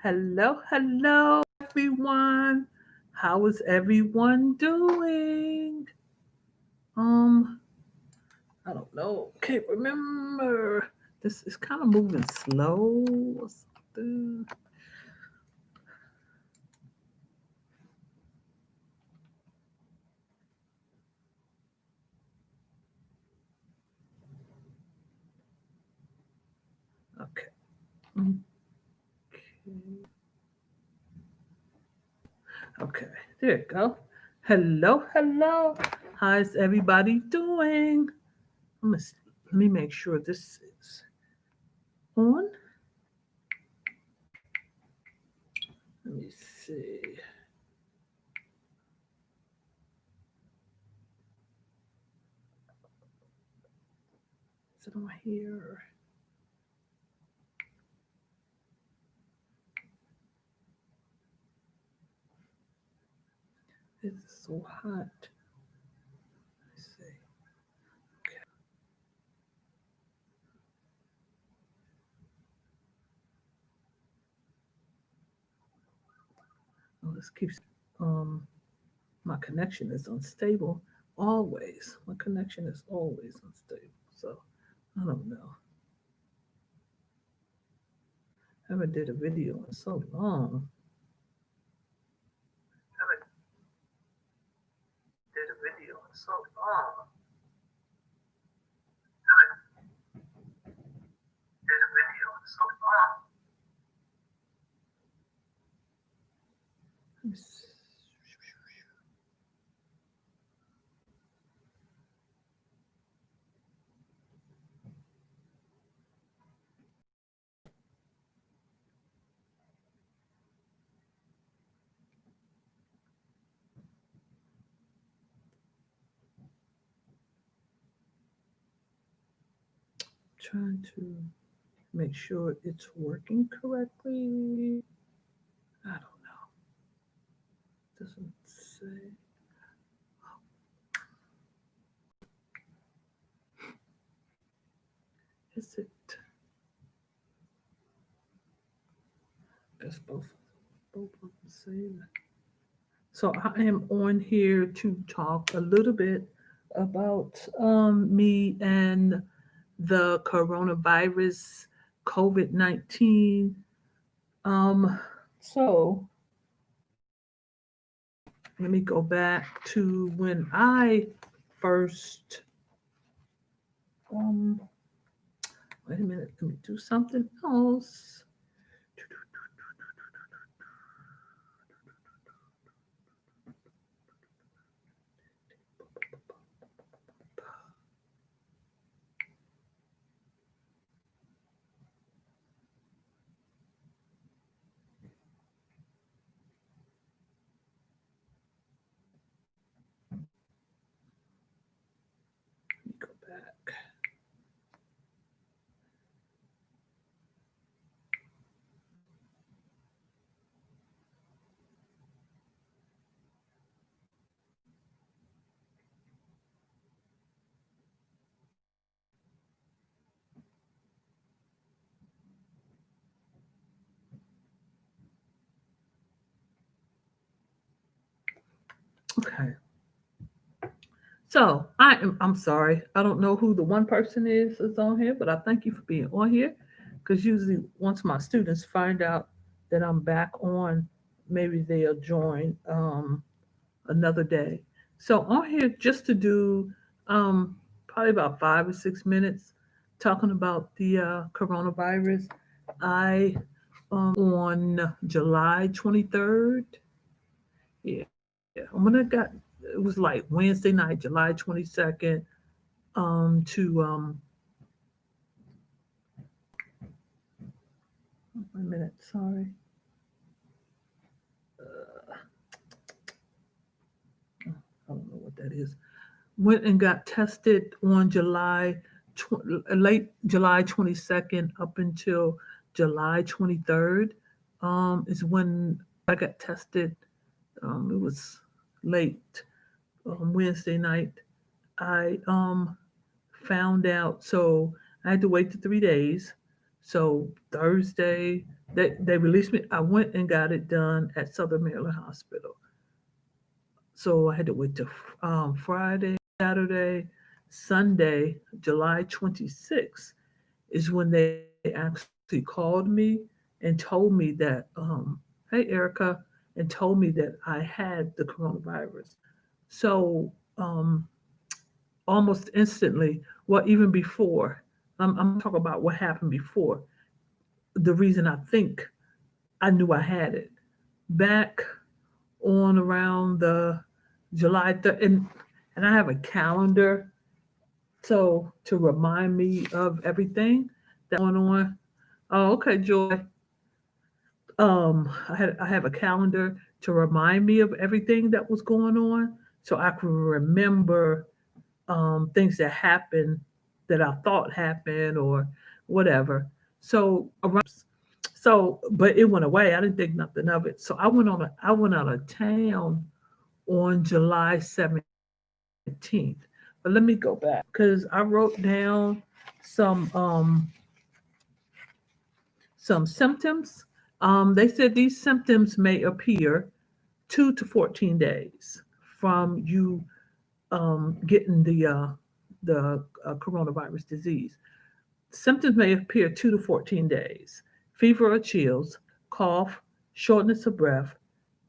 Hello, everyone. How is everyone doing? Um, I don't know. Can't remember. This is kind of moving slow or something. Okay. Okay. Okay. There you go. Hello. How's everybody doing? Let me make sure this is on. Let me see. Is it on here? It's so hot. Let's see. Okay. Well, this keeps my connection is unstable always. My connection is always unstable. So I don't know. I haven't did a video in so long. I haven't did a video in so long. I haven't did a video in so long. Let me see. Trying to make sure it's working correctly. I don't know. Doesn't say. Is it? Guess both of them say that. So I am on here to talk a little bit about me and the coronavirus, COVID-19. Um, so let me go back to when I first. Um, Wait a minute. Let me do something else. Let me go back. Okay. So I'm sorry. I don't know who the one person is on here, but I thank you for being on here. Because usually once my students find out that I'm back on, maybe they'll join another day. So on here just to do um, probably about 5 or 6 minutes talking about the coronavirus. I on July 23rd. Yeah, I'm gonna got it was like Wednesday night, July 22nd, to wait a minute, sorry. Uh, I don't know what that is. Went and got tested on late July 22nd up until July 23rd. Is when I got tested. It was late Wednesday night. I found out, so I had to wait the 3 days. So Thursday, They released me. I went and got it done at Southern Maryland Hospital. So I had to wait till Friday, Saturday, Sunday, July 26th is when they actually called me and told me that, hey, Erica, and told me that I had the coronavirus. So almost instantly, well, even before, I'm talking about what happened before. The reason I think I knew I had it back on around the July 3rd, and I have a calendar so to remind me of everything that's going on. Oh, okay, Joy. I have a calendar to remind me of everything that was going on, so I can remember things that happened that I thought happened or whatever. So around, so but it went away. I didn't think nothing of it. So I went out of town on July 17th. But let me go back because I wrote down some some symptoms. They said these symptoms may appear 2 to 14 days from you getting the coronavirus disease. Symptoms may appear 2 to 14 days: fever or chills, cough, shortness of breath,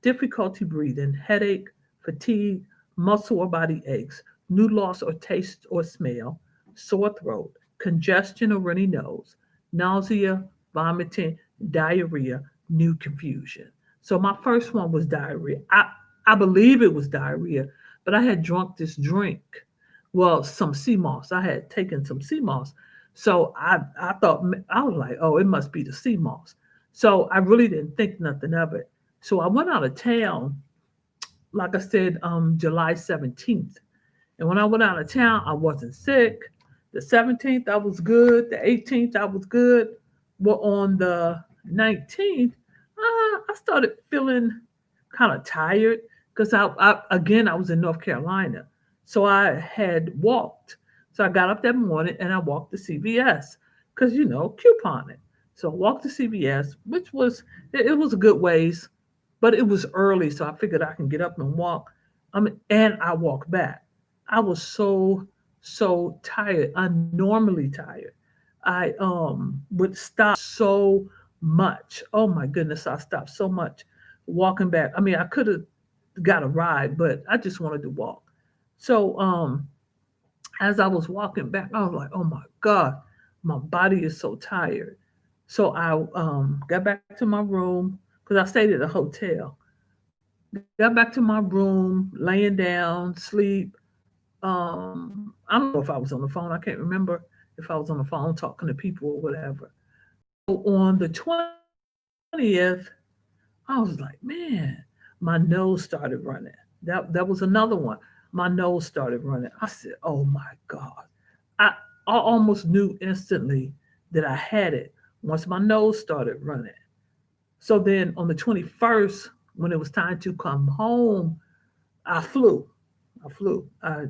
difficulty breathing, headache, fatigue, muscle or body aches, new loss or taste or smell, sore throat, congestion or runny nose, nausea, vomiting, diarrhea, new confusion. So my first one was diarrhea. I believe it was diarrhea, but I had drunk this drink. Well, some sea moss. I had taken some sea moss. So I thought, I was like, oh, it must be the sea moss. So I really didn't think nothing of it. So I went out of town, like I said, July 17th. And when I went out of town, I wasn't sick. The 17th, I was good. The 18th, I was good. Well, on the 19th, I started feeling kind of tired because again, I was in North Carolina. So I had walked. So I got up that morning and I walked to CVS because, couponing. So I walked to CVS, which was, it was a good ways, but it was early. So I figured I can get up and walk. And I walked back. I was so tired, unnormally tired. I would stop so much. Oh my goodness, I stopped so much walking back. I mean, I could have got a ride, but I just wanted to walk. So as I was walking back, I was like, oh my God, my body is so tired. So I got back to my room because I stayed at a hotel. Got back to my room, laying down, sleep. I don't know if I was on the phone. I can't remember if I was on the phone talking to people or whatever. On the 20th, I was like, man, my nose started running. That was another one. My nose started running. I said, oh my God. I, I almost knew instantly that I had it once my nose started running. So then on the 21st, when it was time to come home, I flew. I flew. I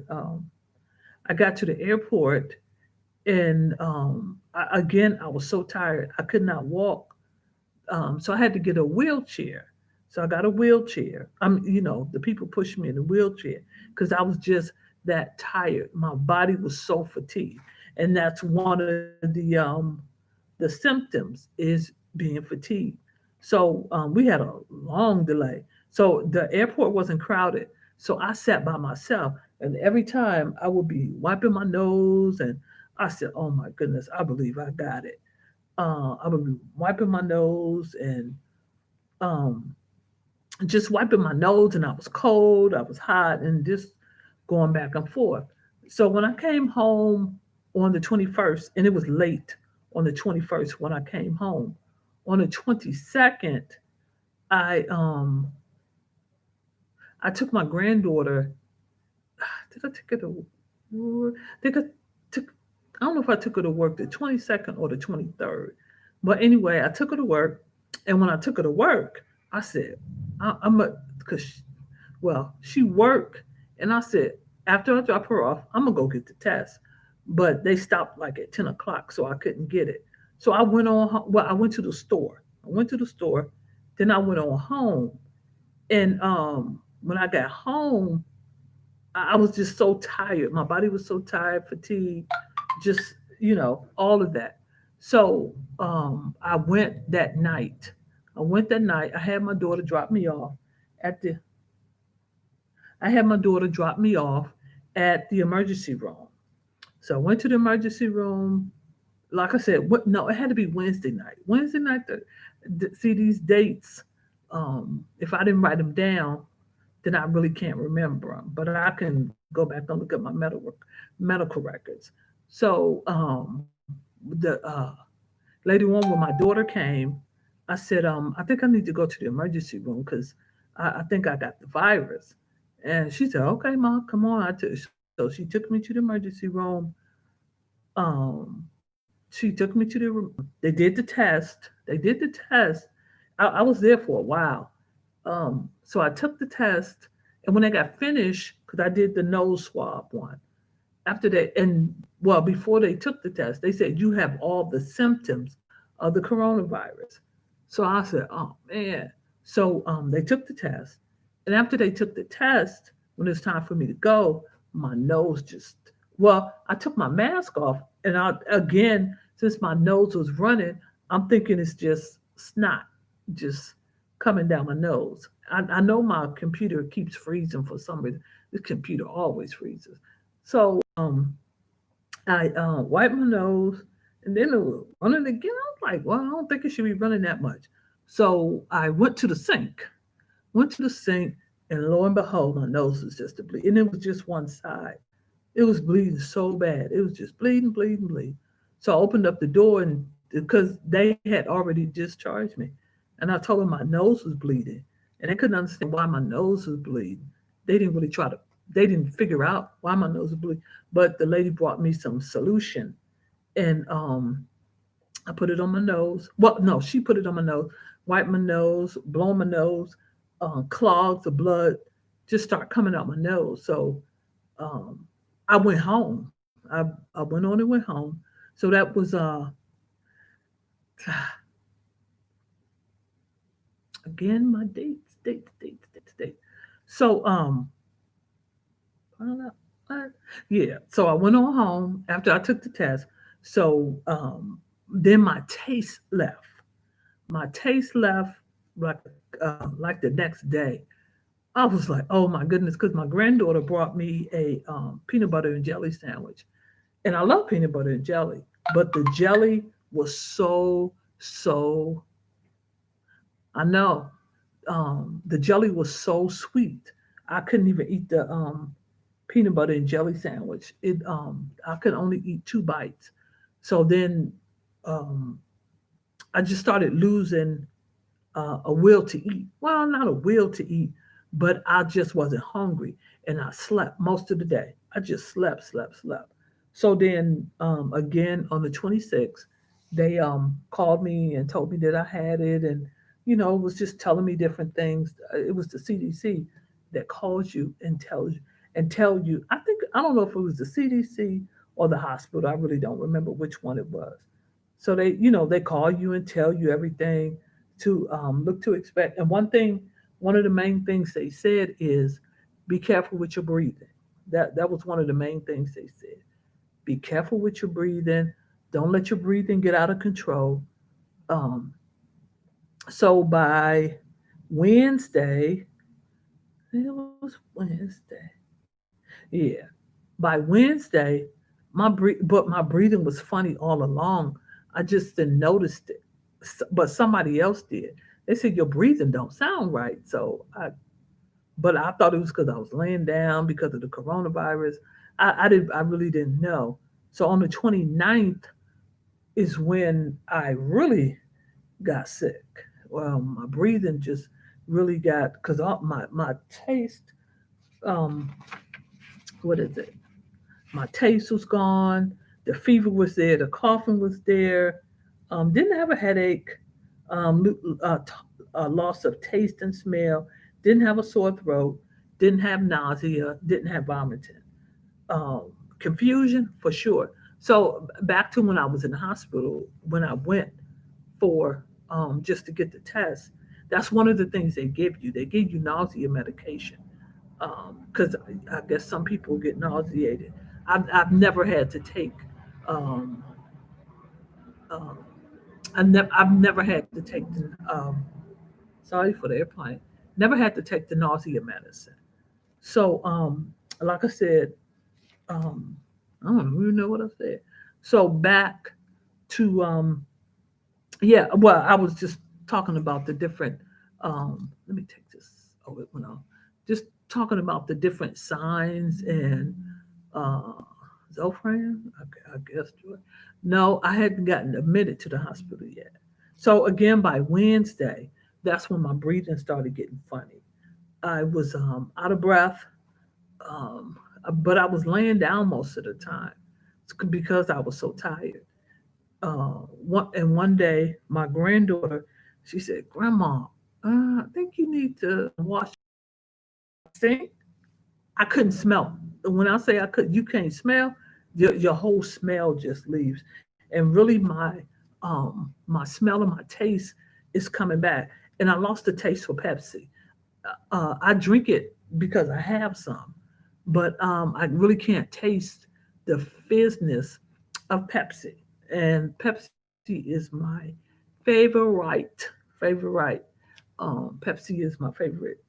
got to the airport and again, I was so tired. I could not walk. So I had to get a wheelchair. So I got a wheelchair. The people pushed me in the wheelchair because I was just that tired. My body was so fatigued, and that's one of the symptoms is being fatigued. So we had a long delay. So the airport wasn't crowded. So I sat by myself, and every time I would be wiping my nose, and I said, "Oh my goodness, I believe I got it." I would be wiping my nose and um, just wiping my nose, and I was cold, I was hot, and just going back and forth. So when I came home on the 21st, and it was late on the 21st when I came home, on the 22nd, I um I took my granddaughter. Did I take her to work? Took, I don't know if I took her to work the 22nd or the 23rd. But anyway, I took her to work. And when I took her to work, I said, I'm a, because, well, she worked. And I said, after I drop her off, I'm going to go get the test. But they stopped like at 10 o'clock, so I couldn't get it. So I went on, well, I went to the store. I went to the store, then I went on home. And when I got home, I was just so tired. My body was so tired, fatigued, just, all of that. So I went that night. I went that night. I had my daughter drop me off at the I had my daughter drop me off at the emergency room. So I went to the emergency room. Like I said, no, it had to be Wednesday night. Wednesday night, see these dates. If I didn't write them down, then I really can't remember them. But I can go back and look at my medical records. So the later on, when my daughter came, I said, I think I need to go to the emergency room because I think I got the virus. And she said, okay, mom, come on. So she took me to the emergency room. She took me to the room. They did the test. They did the test. I was there for a while. So I took the test, and when I got finished, because I did the nose swab one, after that, and well, before they took the test, they said you have all the symptoms of the coronavirus. So I said, oh man. So they took the test, and after they took the test, when it's time for me to go, my nose just I took my mask off, and I again, since my nose was running, I'm thinking it's just snot, just coming down my nose. I know my computer keeps freezing for some reason. This computer always freezes. So I wiped my nose, and then it was running again. I was like, well, I don't think it should be running that much. So I went to the sink, and lo and behold, my nose was just a bleed. And it was just one side. It was bleeding so bad. It was just bleeding, bleeding, bleeding. So I opened up the door, and because they had already discharged me, and I told them my nose was bleeding, and they couldn't understand why my nose was bleeding. They didn't really try to. They didn't figure out why my nose was bleeding. But the lady brought me some solution, and I put it on my nose. Well, no, she put it on my nose, wipe my nose, blow my nose, clogs of blood just start coming out my nose. So um, I went home. I went on and went home. So that was again my dates. So what? Yeah. So I went on home after I took the test. So then my taste left. My taste left like like the next day. I was like, oh my goodness, because my granddaughter brought me a peanut butter and jelly sandwich, and I love peanut butter and jelly, but the jelly was so. I know the jelly was so sweet. I couldn't even eat the peanut butter and jelly sandwich. It I could only eat 2 bites. So then um, I just started losing a will to eat. Well, not a will to eat, but I just wasn't hungry, and I slept most of the day. I just slept. So then again on the 26th, they called me and told me that I had it, and was just telling me different things. It was the CDC that calls you and tells you and tell you. I don't know if it was the CDC or the hospital. I really don't remember which one it was. So they call you and tell you everything to look to expect. And one of the main things they said is, be careful with your breathing. That was one of the main things they said. Be careful with your breathing. Don't let your breathing get out of control. Um, so by Wednesday, it was Wednesday. Yeah, by Wednesday, but my breathing was funny all along. I just didn't notice it, but somebody else did. They said your breathing don't sound right. But I thought it was because I was laying down because of the coronavirus. I really didn't know. So on the 29th is when I really got sick. Well, my breathing just really got because my taste, um, what is it? My taste was gone. The fever was there. The coughing was there. Didn't have a headache. Loss of taste and smell. Didn't have a sore throat. Didn't have nausea. Didn't have vomiting. Um, Confusion for sure. So back to when I was in the hospital, when I went for just to get the test. That's one of the things they give you. They give you nausea medication because I guess some people get nauseated. I've never had to take um, um, I've never had to take the sorry for the airplane. Never had to take the nausea medicine. So like I said, um, I don't even know what I said. So back to yeah, well, I was just talking about the different let me take this, oh it went off. Just talking about the different signs and uh Zofran, I guess. No, I hadn't gotten admitted to the hospital yet. So again, by Wednesday, that's when my breathing started getting funny. I was out of breath, um, but I was laying down most of the time because I was so tired. One day, my granddaughter, she said, "Grandma, I think you need to wash your sink." I couldn't smell. When I say I could, you can't smell. Your whole smell just leaves, and really my smell and my taste is coming back. And I lost the taste for Pepsi. I drink it because I have some, but I really can't taste the fizzness of Pepsi. And Pepsi is my favorite. Pepsi is my favorite.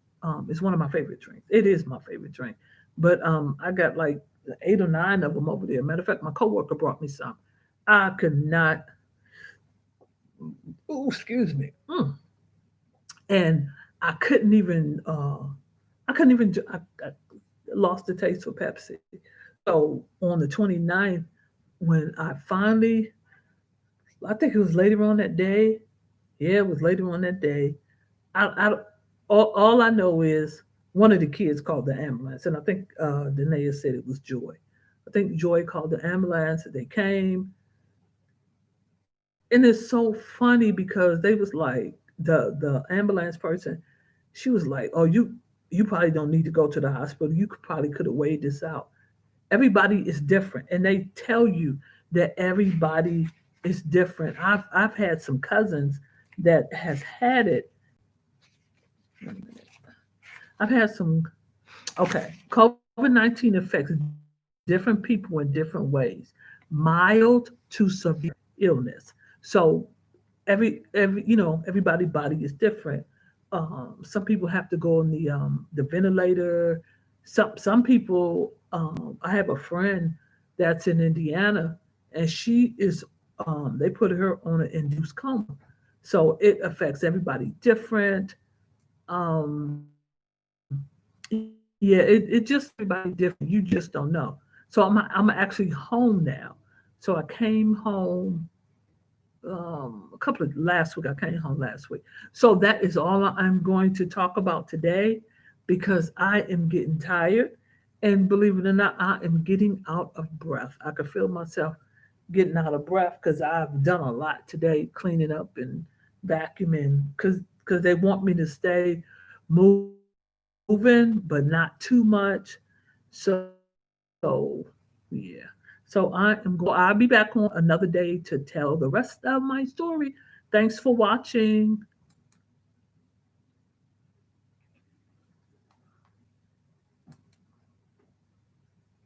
It's one of my favorite drinks. It is my favorite drink. But I got like 8 or 9 of them over there. Matter of fact, my coworker brought me some. I could not. Oh, excuse me. And I couldn't even. I couldn't even. I lost the taste for Pepsi. So on the 29th, when I think it was later on that day. Yeah, it was later on that day. I all I know is one of the kids called the ambulance, and I think Danae said it was Joy. I think Joy called the ambulance. They came, and it's so funny because they was like the ambulance person. She was like, "Oh, you probably don't need to go to the hospital. You could have weighed this out." Everybody is different, and they tell you that everybody is different. I've had some cousins that has had it. I've had some. Okay, COVID-19 affects different people in different ways, mild to severe illness. So every everybody's body is different. Some people have to go on the ventilator. Some people. I have a friend that's in Indiana, and she is. They put her on an induced coma, so it affects everybody different. Yeah, it just everybody different. You just don't know. So I'm actually home now. So I came home a couple of last week. I came home last week. So that is all I'm going to talk about today because I am getting tired. And believe it or not, I am getting out of breath. I could feel myself getting out of breath because I've done a lot today, cleaning up and vacuuming because they want me to stay moving, but not too much. So yeah. So I'll be back on another day to tell the rest of my story. Thanks for watching.